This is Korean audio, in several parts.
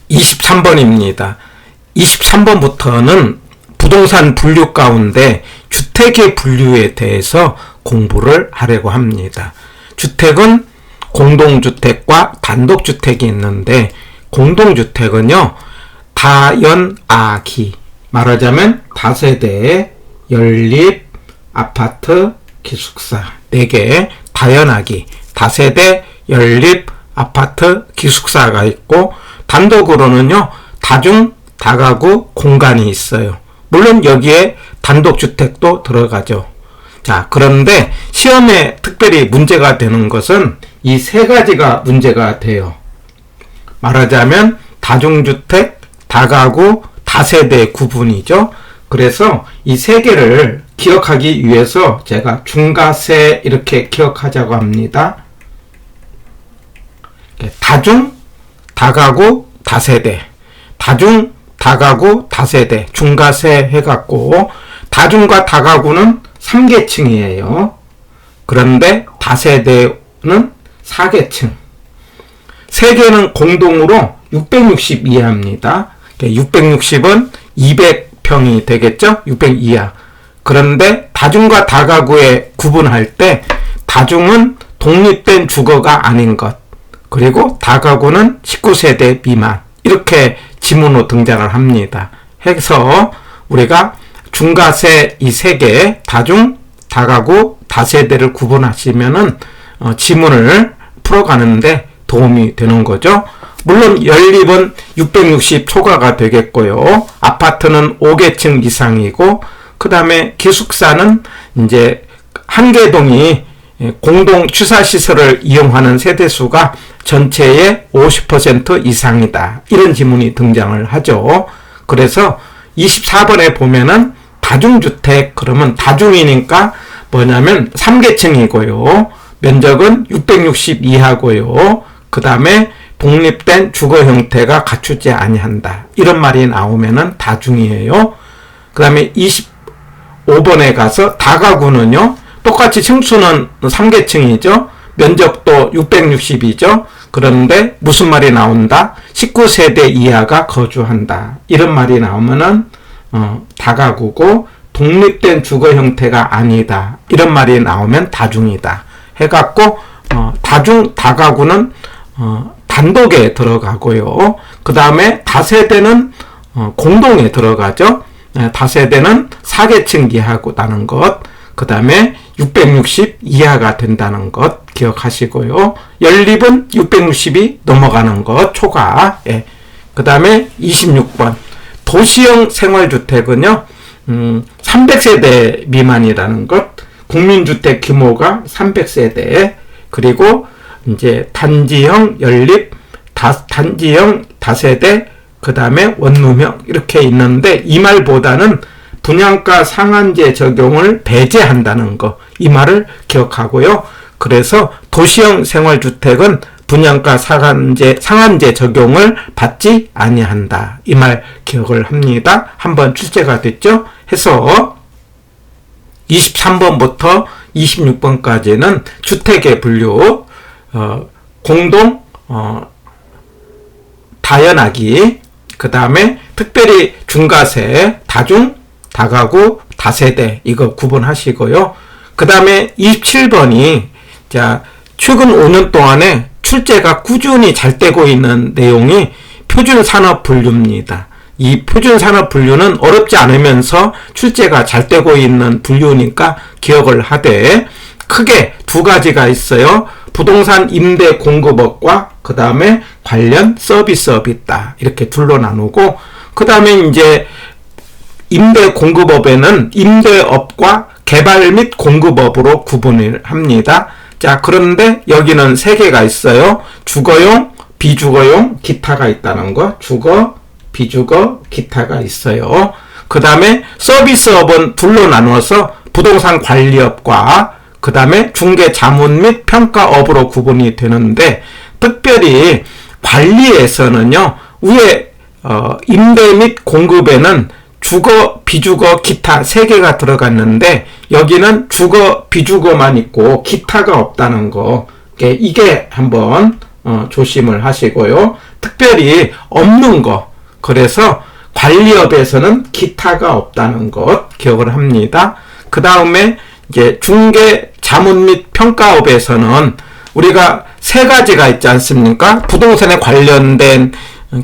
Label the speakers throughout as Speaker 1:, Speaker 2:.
Speaker 1: 23번입니다. 23번부터는 부동산 분류 가운데 주택의 분류에 대해서 공부를 하려고 합니다. 주택은 공동주택과 단독주택이 있는데, 공동주택은요, 다연아기, 말하자면 다세대, 연립, 아파트, 기숙사 4개, 다연아기, 다세대, 연립, 아파트, 기숙사가 있고, 단독으로는요, 다중, 다가구, 공간이 있어요. 물론 여기에 단독주택도 들어가죠. 자, 그런데 시험에 특별히 문제가 되는 것은 이 3가지가 문제가 돼요. 말하자면 다중주택, 다가구, 다세대 구분이죠. 그래서 이 3개를 기억하기 위해서 제가 중과세 이렇게 기억하자고 합니다. 다중, 다가구, 다세대. 다중, 다가구, 다세대. 중과세 해갖고, 다중과 다가구는 3계층이에요. 그런데 다세대는 4계층. 3개는 공동으로 660 이하입니다. 660은 200평이 되겠죠? 600 이하. 그런데 다중과 다가구에 구분할 때 다중은 독립된 주거가 아닌 것, 그리고 다가구는 19세대 미만, 이렇게 지문으로 등장을 합니다. 해서 우리가 중과세 이 3개, 다중, 다가구, 다세대를 구분하시면은 지문을 풀어가는데 도움이 되는 거죠. 물론 연립은 660 초과가 되겠고요. 아파트는 5계층 이상이고, 그 다음에 기숙사는 이제 한 개동이 공동 취사시설을 이용하는 세대수가 전체의 50% 이상이다. 이런 지문이 등장을 하죠. 그래서 24번에 보면은 다중주택, 그러면 다중이니까 뭐냐면 3계층이고요. 면적은 660 이하고요. 그 다음에 독립된 주거 형태가 갖추지 아니한다. 이런 말이 나오면은 다중이에요. 그 다음에 25번에 가서 다가구는요, 똑같이 층수는 3계층이죠. 면적도 660이죠. 그런데 무슨 말이 나온다? 19세대 이하가 거주한다. 이런 말이 나오면은 다가구고, 독립된 주거 형태가 아니다. 이런 말이 나오면 다중이다. 해갖고 다중, 다가구는 단독에 들어가고요. 그 다음에 다세대는 공동에 들어가죠. 다세대는 4계층 이하고다는 것, 그 다음에 660 이하가 된다는 것 기억하시고요. 연립은 660이 넘어가는 것 초과. 그 다음에 26번 도시형 생활주택은요, 300세대 미만이라는 것, 국민주택 규모가 300세대, 그리고 이제 단지형 연립, 단지형 다세대, 그 다음에 원룸형 이렇게 있는데, 이 말보다는 분양가 상한제 적용을 배제한다는 거, 이 말을 기억하고요. 그래서 도시형 생활주택은 분양가 상한제 적용을 받지 아니한다. 이 말 기억을 합니다. 한번 출제가 됐죠? 해서 23번부터 26번까지는 주택의 분류, 공동, 다연아기, 그 다음에 특별히 중과세, 다중, 다가구, 다세대, 이거 구분하시고요. 그 다음에 27번이, 자, 최근 5년 동안에 출제가 꾸준히 잘 되고 있는 내용이 표준산업 분류입니다. 이 표준산업 분류는 어렵지 않으면서 출제가 잘 되고 있는 분류니까 기억을 하되, 크게 2가지가 있어요. 부동산 임대 공급업과 그 다음에 관련 서비스업이 있다. 이렇게 둘로 나누고, 그 다음에 이제 임대 공급업에는 임대업과 개발 및 공급업으로 구분을 합니다. 자, 그런데 여기는 3개가 있어요. 주거용, 비주거용, 기타가 있다는 거. 주거, 비주거, 기타가 있어요. 그 다음에 서비스업은 둘로 나누어서 부동산 관리업과 그 다음에 중개 자문 및 평가업으로 구분이 되는데, 특별히 관리에서는요, 위에 임대 및 공급에는 주거, 비주거, 기타 3개가 들어갔는데, 여기는 주거, 비주거만 있고 기타가 없다는 거, 이게 한번 조심을 하시고요. 특별히 없는 거. 그래서 관리업에서는 기타가 없다는 것 기억을 합니다. 그 다음에 이제 중개 자문 및 평가업에서는 우리가 세 가지가 있지 않습니까? 부동산에 관련된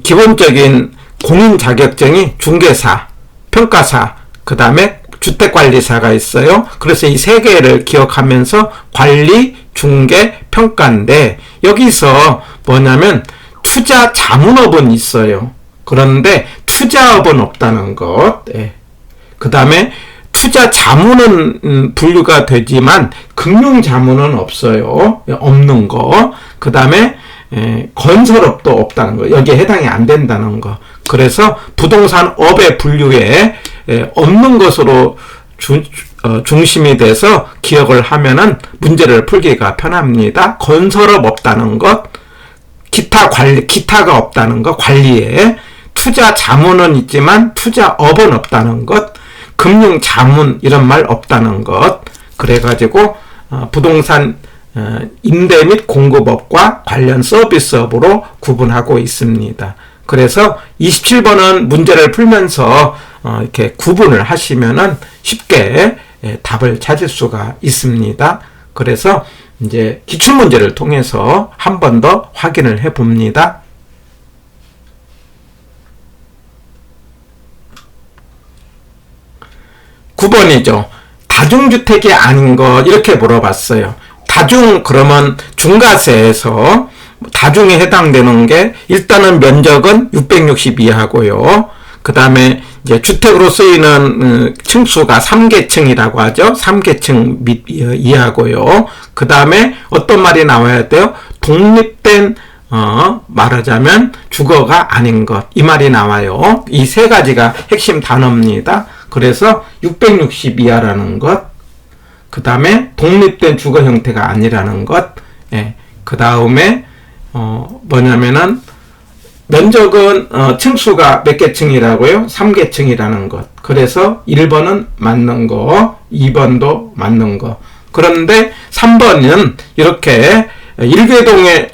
Speaker 1: 기본적인 공인 자격증이 중개사, 평가사, 그 다음에 주택관리사가 있어요. 그래서 이 세 개를 기억하면서 관리, 중개, 평가인데 여기서 뭐냐면 투자 자문업은 있어요. 그런데 투자업은 없다는 것. 그 다음에 투자 자문은 분류가 되지만 금융 자문은 없어요. 없는 거. 그 다음에 건설업도 없다는 거. 여기에 해당이 안 된다는 거. 그래서 부동산 업의 분류에 없는 것으로 중심이 돼서 기억을 하면은 문제를 풀기가 편합니다. 건설업 없다는 것, 기타가 없다는 것, 관리에 투자 자문은 있지만 투자업은 없다는 것, 금융 자문 이런 말 없다는 것. 그래가지고 부동산 임대 및 공급업과 관련 서비스업으로 구분하고 있습니다. 그래서 27번은 문제를 풀면서 이렇게 구분을 하시면은 쉽게 답을 찾을 수가 있습니다. 그래서 이제 기출문제를 통해서 한 번 더 확인을 해 봅니다. 9번이죠. 다중주택이 아닌 것 이렇게 물어봤어요. 다중 그러면 중과세에서 다중에 해당되는 게 일단은 면적은 660 이하고요. 그 다음에 이제 주택으로 쓰이는 층수가 3계층이라고 하죠. 3계층 이하고요. 그 다음에 어떤 말이 나와야 돼요? 독립된 말하자면 주거가 아닌 것. 이 말이 나와요. 이 세 가지가 핵심 단어입니다. 그래서 660 이하라는 것, 그 다음에 독립된 주거 형태가 아니라는 것, 그 다음에 뭐냐면은 면적은 층수가 몇 개층이라고요? 3계층이라는 것. 그래서 1번은 맞는 거, 2번도 맞는 거. 그런데 3번은 이렇게 일개동의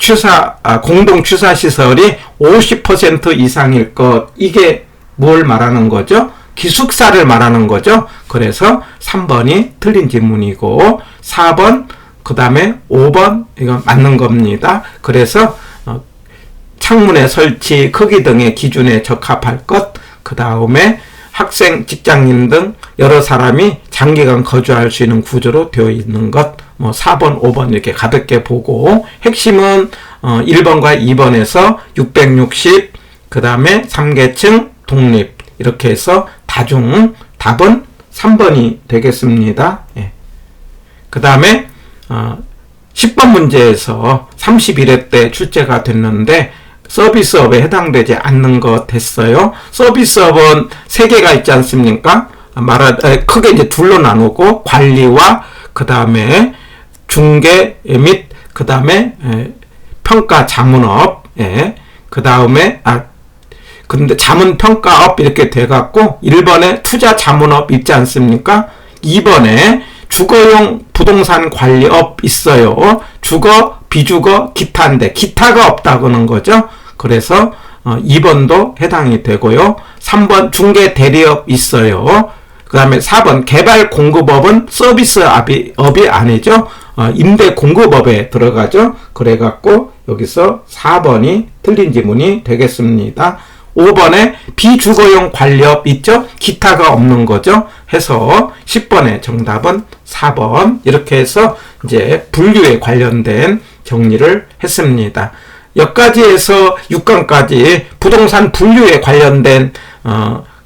Speaker 1: 공동 취사시설이 50% 이상일 것. 이게 뭘 말하는 거죠? 기숙사를 말하는 거죠. 그래서 3번이 틀린 지문이고 4번, 그 다음에 5번 이건 맞는 겁니다. 그래서 창문의 설치, 크기 등의 기준에 적합할 것, 그 다음에 학생, 직장인 등 여러 사람이 장기간 거주할 수 있는 구조로 되어 있는 것, 4번, 5번 이렇게 가볍게 보고 핵심은 1번과 2번에서 660, 그 다음에 3계층, 독립 이렇게 해서 다중 답은 3번이 되겠습니다. 그 다음에 10번 문제에서 31회 때 출제가 됐는데 서비스업에 해당되지 않는 것 했어요. 서비스업은 3개가 있지 않습니까? 크게 이제 둘로 나누고 관리와 그 다음에 중개 및 그 다음에 평가 자문업, 그 다음에 근데 자문평가업 이렇게 돼갖고 1번에 투자 자문업 있지 않습니까? 2번에 주거용 부동산 관리업 있어요. 주거, 비주거, 기타인데 기타가 없다고는 거죠. 그래서 2번도 해당이 되고요. 3번 중개 대리업 있어요. 그 다음에 4번 개발 공급업은 서비스업이 아니죠. 임대 공급업에 들어가죠. 그래갖고 여기서 4번이 틀린 지문이 되겠습니다. 5번에 비주거용 관리업 있죠? 기타가 없는 거죠? 해서 10번의 정답은 4번. 이렇게 해서 이제 분류에 관련된 정리를 했습니다. 여기까지에서 6강까지 부동산 분류에 관련된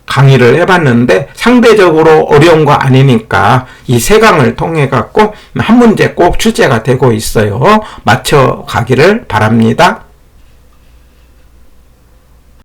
Speaker 1: 강의를 해봤는데 상대적으로 어려운 거 아니니까 이 3강을 통해 갖고 한 문제 꼭 출제가 되고 있어요. 맞춰 가기를 바랍니다.